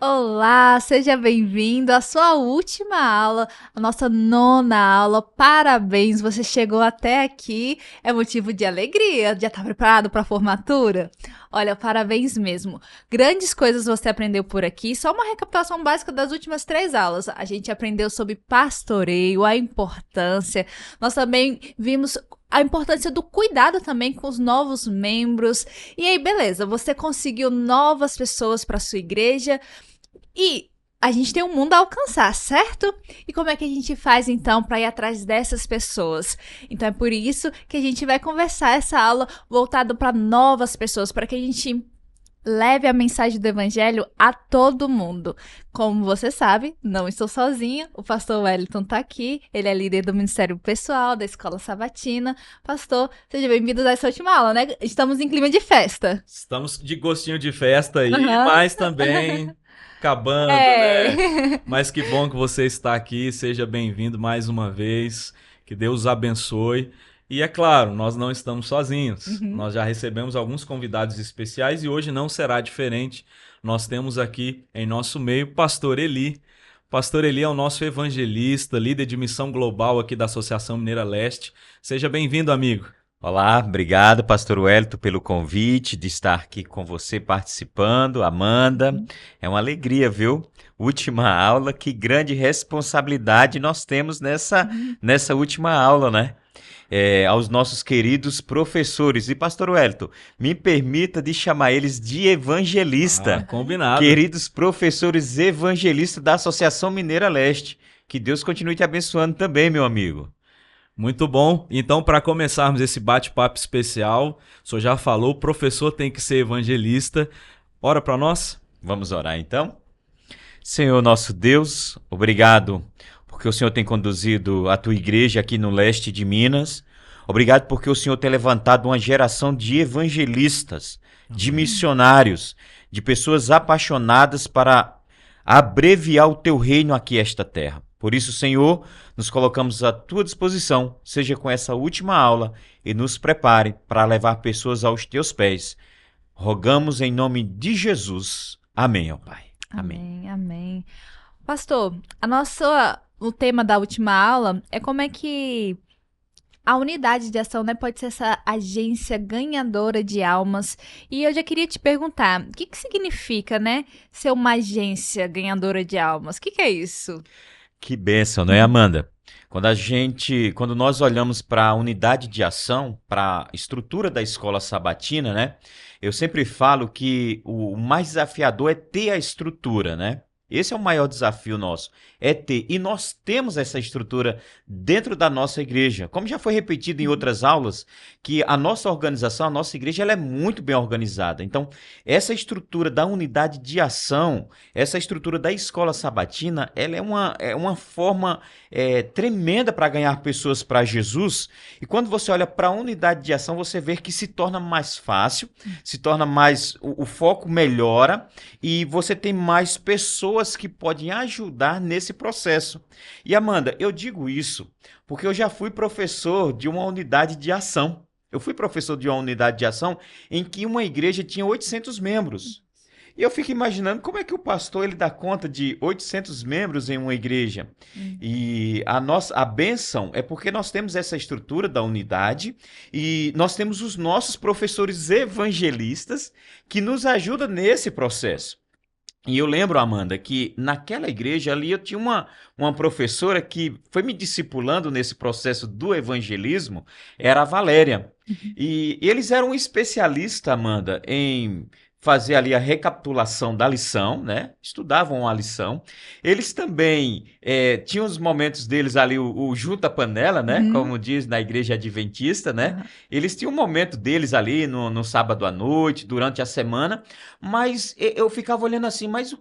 Olá, seja bem-vindo à sua última aula, a nossa nona aula. Parabéns, você chegou até aqui. É motivo de alegria. Já está preparado para a formatura? Olha, parabéns mesmo. Grandes coisas você aprendeu por aqui. Só uma recapitulação básica das últimas 3 aulas. A gente aprendeu sobre pastoreio, a importância. Nós também vimos a importância do cuidado também com os novos membros. E aí, beleza, você conseguiu novas pessoas para sua igreja. E a gente tem um mundo a alcançar, certo? E como é que a gente faz então para ir atrás dessas pessoas? Então é por isso que a gente vai conversar essa aula voltada para novas pessoas, para que a gente leve a mensagem do evangelho a todo mundo. Como você sabe, não estou sozinha, o pastor Wellington está aqui, ele é líder do Ministério Pessoal da Escola Sabatina. Pastor, seja bem-vindo a essa última aula, né? Estamos em clima de festa. Estamos de gostinho de festa aí, Aham. mas também acabando, né? É. Mas que bom que você está aqui, seja bem-vindo mais uma vez, que Deus os abençoe. E é claro, nós não estamos sozinhos, Uhum. nós já recebemos alguns convidados especiais e hoje não será diferente. Nós temos aqui em nosso meio Pastor Eli. Pastor Eli é o nosso evangelista, líder de missão global aqui da Associação Mineira Leste. Seja bem-vindo, amigo. Olá, obrigado, Pastor Wellington, pelo convite de estar aqui com você participando. Amanda, é uma alegria, viu? Última aula, que grande responsabilidade nós temos nessa última aula, né? Aos nossos queridos professores. E, Pastor Wellington, me permita de chamar eles de evangelista. Combinado. Queridos professores evangelistas da Associação Mineira Leste. Que Deus continue te abençoando também, meu amigo. Muito bom. Então, para começarmos esse bate-papo especial, o senhor já falou, o professor tem que ser evangelista. Ora para nós? Vamos orar então? Senhor nosso Deus, obrigado porque o Senhor tem conduzido a tua igreja aqui no leste de Minas. Obrigado porque o Senhor tem levantado uma geração de evangelistas, de missionários, de pessoas apaixonadas para abreviar o teu reino aqui esta terra. Por isso, Senhor, nos colocamos à tua disposição, seja com essa última aula, e nos prepare para levar pessoas aos teus pés. Rogamos em nome de Jesus. Amém, ó Pai. Amém, amém. Pastor, o tema da última aula é como é que a unidade de ação, né, pode ser essa agência ganhadora de almas. E eu já queria te perguntar, o que significa, né, ser uma agência ganhadora de almas? O que é isso? Que bênção, não é, Amanda? Quando nós olhamos para a unidade de ação, para a estrutura da escola sabatina, né? Eu sempre falo que o mais desafiador é ter a estrutura, né? Esse é o maior desafio nosso, é ter. E nós temos essa estrutura dentro da nossa igreja. Como já foi repetido em outras aulas, que a nossa organização, a nossa igreja, ela é muito bem organizada. Então, essa estrutura da unidade de ação, essa estrutura da escola sabatina, ela é uma forma tremenda para ganhar pessoas para Jesus. E quando você olha para a unidade de ação, você vê que se torna mais fácil, se torna mais, o foco melhora e você tem mais pessoas que podem ajudar nesse processo. E Amanda, eu digo isso porque eu já fui professor de uma unidade de ação. Eu fui professor de uma unidade de ação em que uma igreja tinha 800 membros. E eu fico imaginando como é que o pastor ele dá conta de 800 membros em uma igreja. E a bênção é porque nós temos essa estrutura da unidade e nós temos os nossos professores evangelistas que nos ajudam nesse processo. E eu lembro, Amanda, que naquela igreja ali eu tinha uma professora que foi me discipulando nesse processo do evangelismo, era a Valéria. E eles eram especialistas, Amanda, em fazer ali a recapitulação da lição, né? Estudavam a lição. Eles também tinham os momentos deles ali, o junta-panela, né? Uhum. Como diz na igreja adventista, né? Uhum. Eles tinham um momento deles ali no sábado à noite, durante a semana, mas eu ficava olhando assim, mas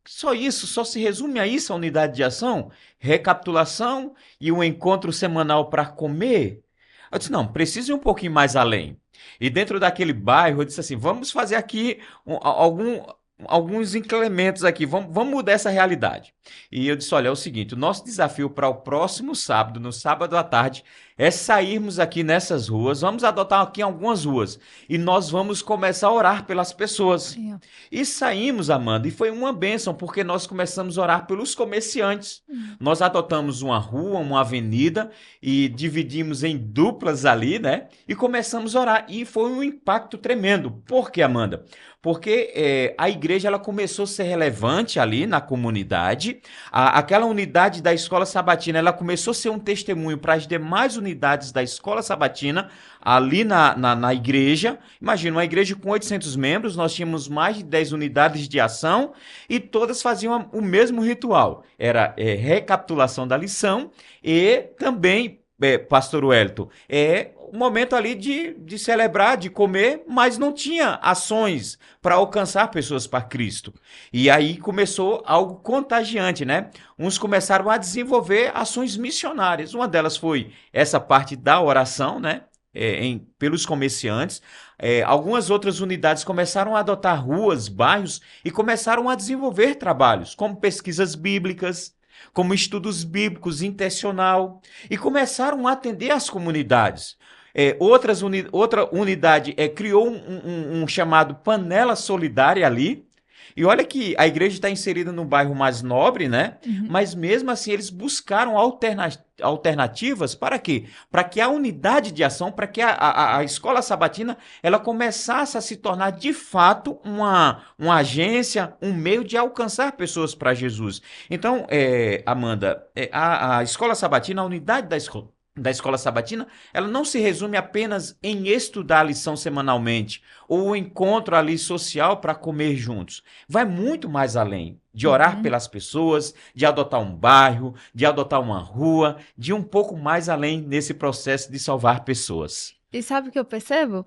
só isso? Só se resume a isso a unidade de ação? Recapitulação e um encontro semanal para comer? Eu disse, não, precisa ir um pouquinho mais além. E dentro daquele bairro, eu disse assim, vamos fazer aqui alguns incrementos aqui, vamos mudar essa realidade. E eu disse, olha, é o seguinte, o nosso desafio para o próximo sábado, no sábado à tarde, é sairmos aqui nessas ruas, vamos adotar aqui algumas ruas, e nós vamos começar a orar pelas pessoas. Sim. E saímos, Amanda, e foi uma bênção, porque nós começamos a orar pelos comerciantes. Nós adotamos uma rua, uma avenida, e dividimos em duplas ali, né? E começamos a orar, e foi um impacto tremendo. Por quê, Amanda? Porque a igreja ela começou a ser relevante ali na comunidade. Aquela unidade da Escola Sabatina ela começou a ser um testemunho para as demais unidades da Escola Sabatina ali na igreja. Imagina, uma igreja com 800 membros, nós tínhamos mais de 10 unidades de ação e todas faziam o mesmo ritual. Era recapitulação da lição e também, Pastor Wellington, um momento ali de celebrar, de comer, mas não tinha ações para alcançar pessoas para Cristo. E aí começou algo contagiante, né? Uns começaram a desenvolver ações missionárias. Uma delas foi essa parte da oração, né? Pelos comerciantes. Algumas outras unidades começaram a adotar ruas, bairros e começaram a desenvolver trabalhos, como pesquisas bíblicas, como estudos bíblicos intencional, e começaram a atender as comunidades. Outra unidade criou um chamado Panela Solidária ali. E olha que a igreja está inserida no bairro mais nobre, né? Mas mesmo assim eles buscaram alternativas para quê? Para que a unidade de ação, para que a Escola Sabatina ela começasse a se tornar de fato uma agência, um meio de alcançar pessoas para Jesus. Então, Amanda, a Escola Sabatina, a unidade da Escola Sabatina, ela não se resume apenas em estudar a lição semanalmente ou o encontro ali social para comer juntos. Vai muito mais além de orar pelas pessoas, de adotar um bairro, de adotar uma rua, de um pouco mais além nesse processo de salvar pessoas. E sabe o que eu percebo?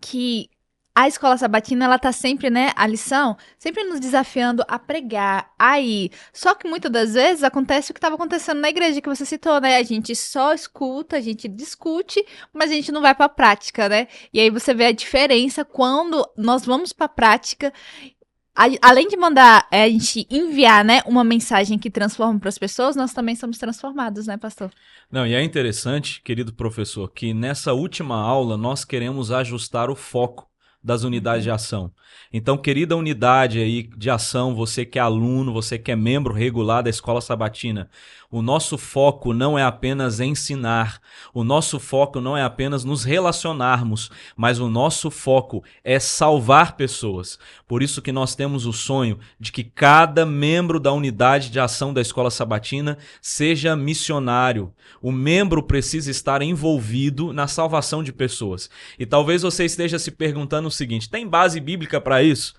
Que a Escola Sabatina, ela tá sempre, né, a lição, sempre nos desafiando a pregar, a ir. Só que muitas das vezes acontece o que estava acontecendo na igreja que você citou, né? A gente só escuta, a gente discute, mas a gente não vai pra prática, né? E aí você vê a diferença quando nós vamos pra prática. Além de mandar a gente enviar, né, uma mensagem que transforma para as pessoas, nós também somos transformados, né, pastor? Não, e é interessante, querido professor, que nessa última aula nós queremos ajustar o foco das unidades de ação. Então, querida unidade aí de ação, você que é aluno, você que é membro regular da Escola Sabatina, o nosso foco não é apenas ensinar, o nosso foco não é apenas nos relacionarmos, mas o nosso foco é salvar pessoas. Por isso que nós temos o sonho de que cada membro da unidade de ação da Escola Sabatina seja missionário. O membro precisa estar envolvido na salvação de pessoas. E talvez você esteja se perguntando o seguinte, tem base bíblica para isso?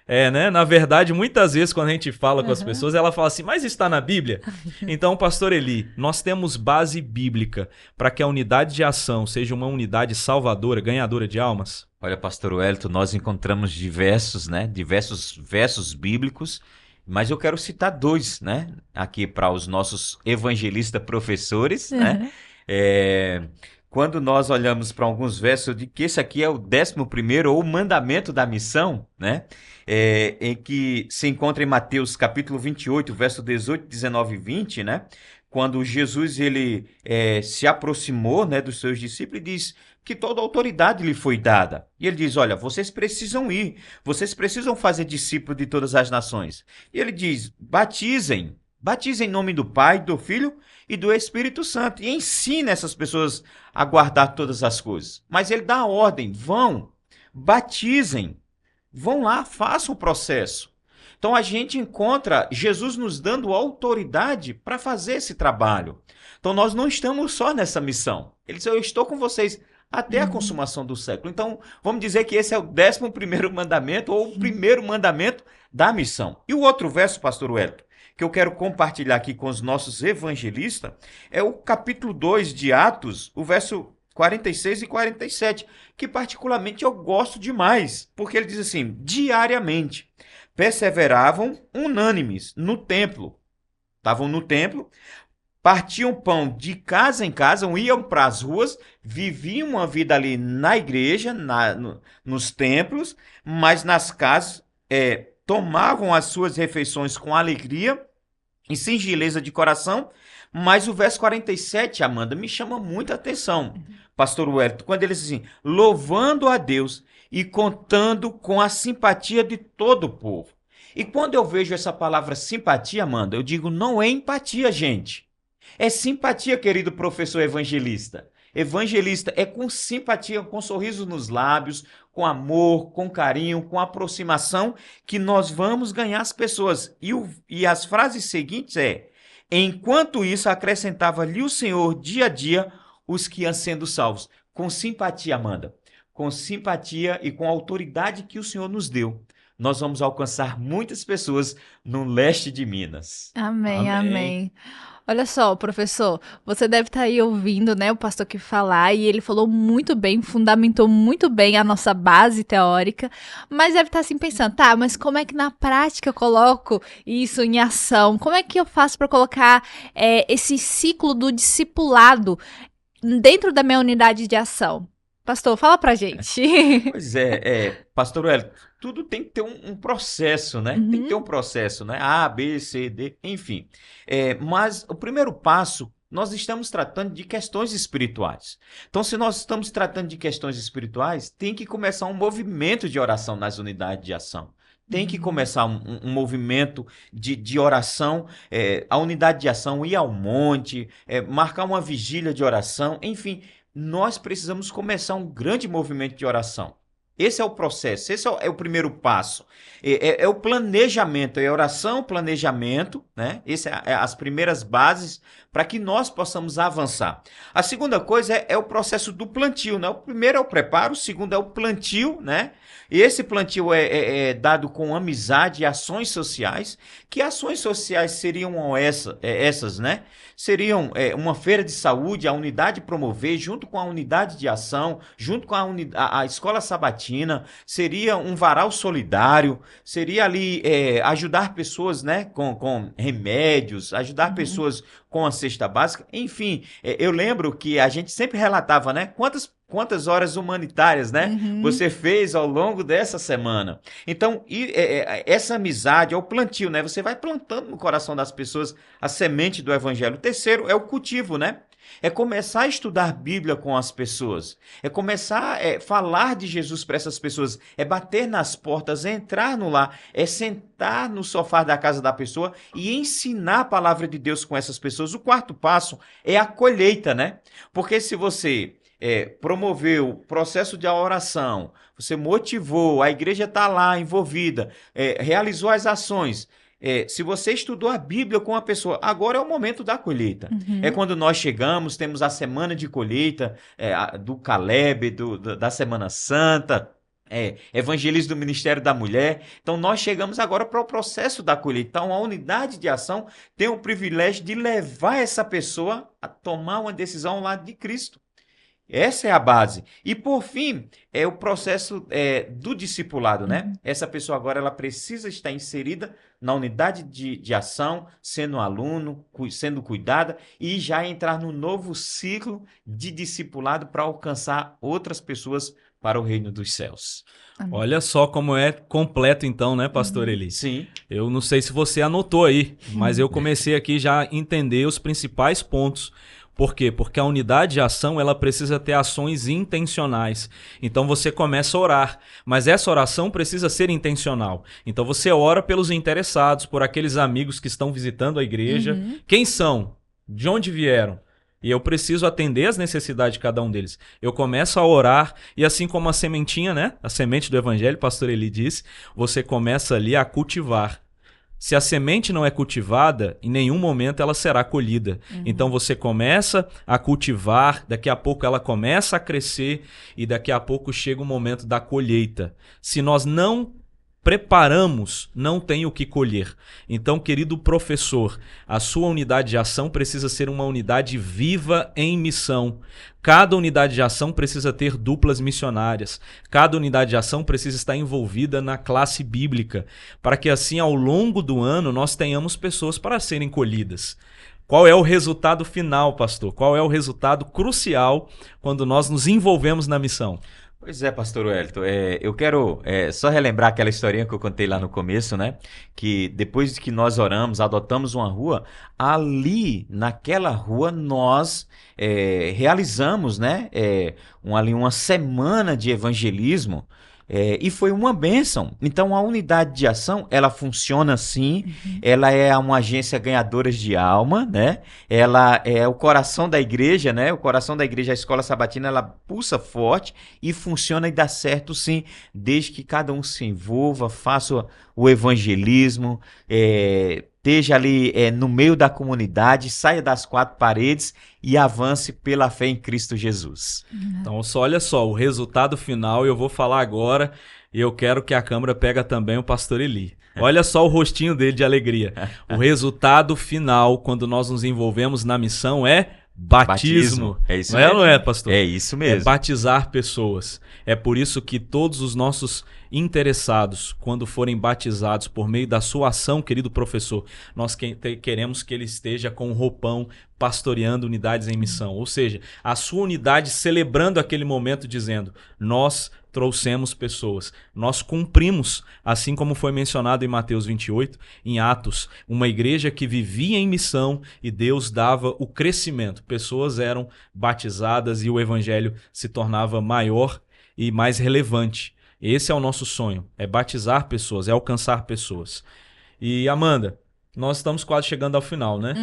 Né? Na verdade, muitas vezes quando a gente fala com as pessoas, ela fala assim, mas está na Bíblia? Então, pastor Eli, nós temos base bíblica para que a unidade de ação seja uma unidade salvadora, ganhadora de almas? Olha, pastor Wellington, nós encontramos diversos versos bíblicos, mas eu quero citar dois, né? Aqui para os nossos evangelistas professores, né? Quando nós olhamos para alguns versos, eu digo que esse aqui é o 11º, ou o mandamento da missão, né? Em que se encontra em Mateus capítulo 28, verso 18, 19 e 20, né? Quando Jesus ele, se aproximou, né, dos seus discípulos e diz que toda a autoridade lhe foi dada. E ele diz, olha, vocês precisam ir, vocês precisam fazer discípulo de todas as nações. E ele diz, batizem em nome do Pai, do Filho e do Espírito Santo. E ensina essas pessoas a guardar todas as coisas. Mas ele dá a ordem, vão, batizem, vão lá, façam o processo. Então a gente encontra Jesus nos dando autoridade para fazer esse trabalho. Então nós não estamos só nessa missão. Ele diz, eu estou com vocês até a consumação do século. Então vamos dizer que esse é o 11º mandamento, ou o primeiro mandamento da missão. E o outro verso, pastor Wellington, que eu quero compartilhar aqui com os nossos evangelistas, é o capítulo 2 de Atos, o verso 46 e 47, que particularmente eu gosto demais, porque ele diz assim, diariamente, perseveravam unânimes no templo, estavam no templo, partiam pão de casa em casa, iam para as ruas, viviam uma vida ali na igreja, nos templos, mas nas casas tomavam as suas refeições com alegria em singeleza de coração, mas o verso 47, Amanda, me chama muita atenção, pastor Wellington, quando ele diz assim, louvando a Deus e contando com a simpatia de todo o povo. E quando eu vejo essa palavra simpatia, Amanda, eu digo, não é empatia, gente. É simpatia, querido professor evangelista. Evangelista é com simpatia, com sorriso nos lábios, com amor, com carinho, com aproximação, que nós vamos ganhar as pessoas. E as frases seguintes enquanto isso acrescentava-lhe o Senhor dia a dia os que iam sendo salvos. Com simpatia, Amanda. Com simpatia e com a autoridade que o Senhor nos deu, nós vamos alcançar muitas pessoas no leste de Minas. Amém, Amém. amém. Olha só, professor, você deve estar aí ouvindo, né, o pastor aqui falar, e ele falou muito bem, fundamentou muito bem a nossa base teórica, mas deve estar assim pensando, tá, mas como é que na prática eu coloco isso em ação? Como é que eu faço para colocar esse ciclo do discipulado dentro da minha unidade de ação? Pastor, fala pra gente. Pois pastor Wellington, tudo tem que ter um processo, né? Tem que ter um processo, né? A, B, C, D, enfim. Mas o primeiro passo, nós estamos tratando de questões espirituais. Então, se nós estamos tratando de questões espirituais, tem que começar um movimento de oração nas unidades de ação. Tem que começar um movimento de oração, a unidade de ação, ir ao monte, marcar uma vigília de oração, enfim, nós precisamos começar um grande movimento de oração. Esse é o processo, esse é o primeiro passo. É o planejamento, é oração, planejamento, né? Essas são as primeiras bases para que nós possamos avançar. A segunda coisa é o processo do plantio, né? O primeiro é o preparo, o segundo é o plantio, né? E esse plantio é dado com amizade e ações sociais. Que ações sociais seriam essas, né? Seriam uma feira de saúde, a unidade promover, junto com a unidade de ação, junto com a escola sabatina, seria um varal solidário, seria ali ajudar pessoas, né, com remédios, ajudar pessoas com a cesta básica, enfim, eu lembro que a gente sempre relatava, né, quantas horas humanitárias, né, você fez ao longo dessa semana. Então, essa amizade é o plantio, né, você vai plantando no coração das pessoas a semente do evangelho. O terceiro é o cultivo, né, é começar a estudar Bíblia com as pessoas, é começar a falar de Jesus para essas pessoas, é bater nas portas, é entrar no lar, é sentar no sofá da casa da pessoa e ensinar a palavra de Deus com essas pessoas. O quarto passo é a colheita, né? Porque se você promoveu o processo de oração, você motivou, a igreja está lá envolvida, realizou as ações. Se você estudou a Bíblia com a pessoa, agora é o momento da colheita. É quando nós chegamos, temos a semana de colheita do Caleb, da Semana Santa, evangelismo do Ministério da Mulher. Então nós chegamos agora para o processo da colheita. Então a unidade de ação tem o privilégio de levar essa pessoa a tomar uma decisão ao lado de Cristo. Essa é a base. E, por fim, é o processo do discipulado, né? Essa pessoa agora ela precisa estar inserida na unidade de ação, sendo aluno, sendo cuidada e já entrar no novo ciclo de discipulado para alcançar outras pessoas para o reino dos céus. Olha só como é completo então, né, pastor Eli? Sim. Eu não sei se você anotou aí, mas eu comecei aqui já a entender os principais pontos. Por quê? Porque a unidade de ação ela precisa ter ações intencionais. Então você começa a orar, mas essa oração precisa ser intencional. Então você ora pelos interessados, por aqueles amigos que estão visitando a igreja. Quem são? De onde vieram? E eu preciso atender as necessidades de cada um deles. Eu começo a orar e assim como a sementinha, né? A semente do evangelho, o pastor Eli disse, você começa ali a cultivar. Se a semente não é cultivada, em nenhum momento ela será colhida. Então você começa a cultivar, daqui a pouco ela começa a crescer e daqui a pouco chega o momento da colheita. Se nós não preparamos, não tem o que colher. Então, querido professor, a sua unidade de ação precisa ser uma unidade viva em missão. Cada unidade de ação precisa ter duplas missionárias. Cada unidade de ação precisa estar envolvida na classe bíblica, para que assim, ao longo do ano, nós tenhamos pessoas para serem colhidas. Qual é o resultado final, pastor? Qual é o resultado crucial quando nós nos envolvemos na missão? Pois é, pastor Wellington, eu quero só relembrar aquela historinha que eu contei lá no começo, né? Que depois que nós oramos, adotamos uma rua, ali naquela rua nós realizamos, né? Ali uma semana de evangelismo. E foi uma bênção. Então a unidade de ação, ela funciona assim, ela é uma agência ganhadora de alma, né? Ela é o coração da igreja, né? O coração da igreja, a escola sabatina, ela pulsa forte e funciona e dá certo sim, desde que cada um se envolva, faça o evangelismo, esteja ali no meio da comunidade, saia das quatro paredes e avance pela fé em Cristo Jesus. Então, olha só, o resultado final eu vou falar agora e eu quero que a câmera pega também o pastor Eli. Olha só o rostinho dele de alegria. O resultado final, quando nós nos envolvemos na missão, é batismo. É isso não mesmo. Não é, pastor? É isso mesmo. É batizar pessoas. É por isso que todos os nossos interessados, quando forem batizados por meio da sua ação, querido professor, nós queremos que ele esteja com um roupão pastoreando unidades em missão. Ou seja, a sua unidade celebrando aquele momento dizendo, nós trouxemos pessoas, nós cumprimos, assim como foi mencionado em Mateus 28, em Atos, uma igreja que vivia em missão e Deus dava o crescimento. Pessoas eram batizadas e o evangelho se tornava maior e mais relevante. Esse é o nosso sonho, é batizar pessoas, é alcançar pessoas. E Amanda, nós estamos quase chegando ao final, né?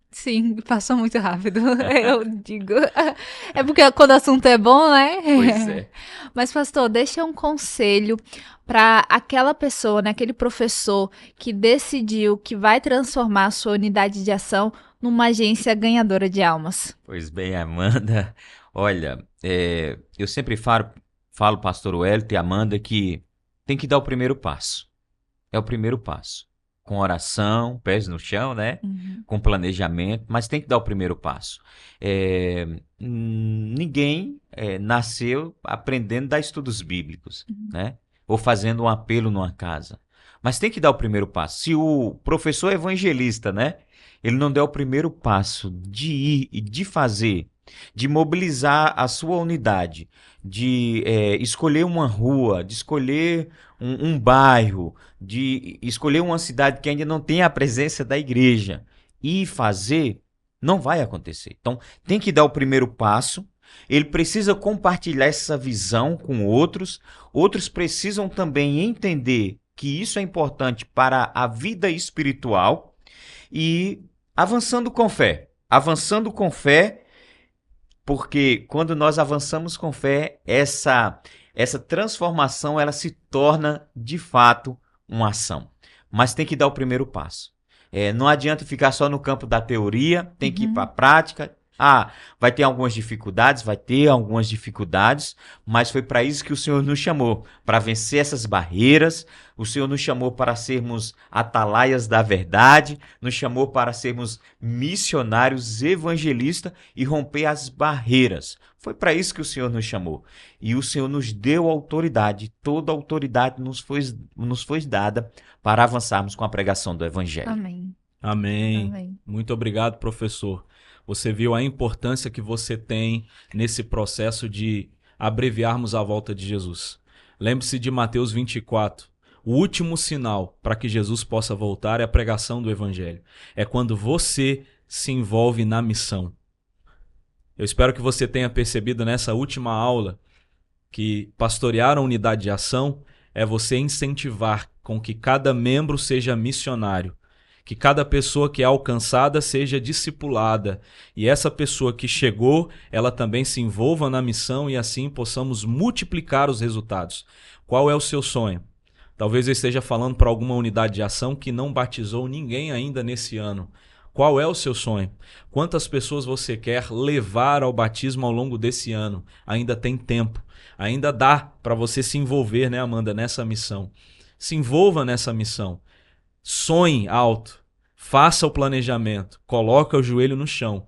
Sim, passou muito rápido, eu digo. É porque quando o assunto é bom, né? Pois é. Mas, pastor, deixa um conselho para aquela pessoa, né, aquele professor que decidiu que vai transformar a sua unidade de ação numa agência ganhadora de almas. Pois bem, Amanda, olha, eu sempre falo, pastor Wellington e Amanda, que tem que dar o primeiro passo. É o primeiro passo. Com oração, pés no chão, né? Com planejamento, mas tem que dar o primeiro passo. Ninguém nasceu aprendendo a dar estudos bíblicos, né? Ou fazendo um apelo numa casa. Mas tem que dar o primeiro passo. Se o professor evangelista, né? Ele não der o primeiro passo de ir e de fazer, de mobilizar a sua unidade, de escolher uma rua, de escolher um bairro, de escolher uma cidade que ainda não tem a presença da igreja e fazer, não vai acontecer. Então, tem que dar o primeiro passo, ele precisa compartilhar essa visão com outros, outros precisam também entender que isso é importante para a vida espiritual e avançando com fé, porque quando nós avançamos com fé, essa transformação ela se torna de fato uma ação. Mas tem que dar o primeiro passo. Não adianta ficar só no campo da teoria, tem que ir para a prática. Vai ter algumas dificuldades, mas foi para isso que o Senhor nos chamou, para vencer essas barreiras. O Senhor nos chamou para sermos atalaias da verdade, nos chamou para sermos missionários evangelistas e romper as barreiras. Foi para isso que o Senhor nos chamou. E o Senhor nos deu autoridade, toda a autoridade nos foi dada para avançarmos com a pregação do Evangelho. Amém. Amém. Muito obrigado, professor. Você viu a importância que você tem nesse processo de abreviarmos a volta de Jesus. Lembre-se de Mateus 24. O último sinal para que Jesus possa voltar é a pregação do Evangelho. É quando você se envolve na missão. Eu espero que você tenha percebido nessa última aula que pastorear a unidade de ação é você incentivar com que cada membro seja missionário. Que cada pessoa que é alcançada seja discipulada e essa pessoa que chegou, ela também se envolva na missão e assim possamos multiplicar os resultados. Qual é o seu sonho? Talvez eu esteja falando para alguma unidade de ação que não batizou ninguém ainda nesse ano. Qual é o seu sonho? Quantas pessoas você quer levar ao batismo ao longo desse ano? Ainda tem tempo. Ainda dá para você se envolver, né, Amanda, nessa missão. Se envolva nessa missão. Sonhe alto, faça o planejamento, coloque o joelho no chão,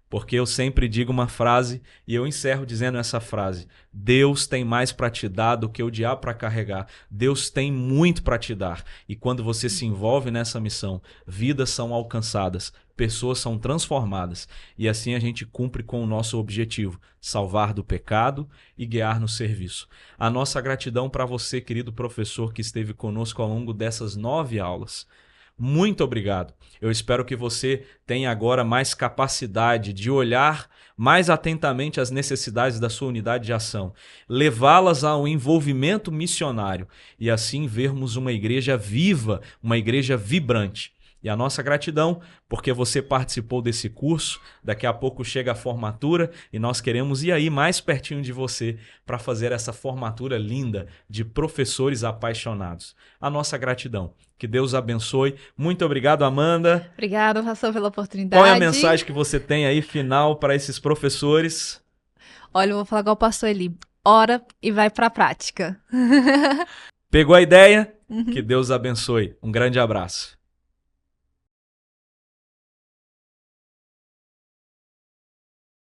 Porque eu sempre digo uma frase e eu encerro dizendo essa frase: Deus tem mais para te dar do que o diabo para carregar. Deus tem muito para te dar. E quando você se envolve nessa missão, vidas são alcançadas, pessoas são transformadas. E assim a gente cumpre com o nosso objetivo: salvar do pecado e guiar no serviço. A nossa gratidão para você, querido professor, que esteve conosco ao longo dessas 9 aulas. Muito obrigado. Eu espero que você tenha agora mais capacidade de olhar mais atentamente as necessidades da sua unidade de ação, levá-las ao envolvimento missionário e assim vermos uma igreja viva, uma igreja vibrante. E a nossa gratidão, porque você participou desse curso, daqui a pouco chega a formatura e nós queremos ir aí mais pertinho de você para fazer essa formatura linda de professores apaixonados. A nossa gratidão. Que Deus abençoe. Muito obrigado, Amanda. Obrigada, pastor, pela oportunidade. Qual é a mensagem que você tem aí final para esses professores? Olha, eu vou falar igual o pastor Eli. Ora e vai para a prática. Pegou a ideia? Que Deus abençoe. Um grande abraço.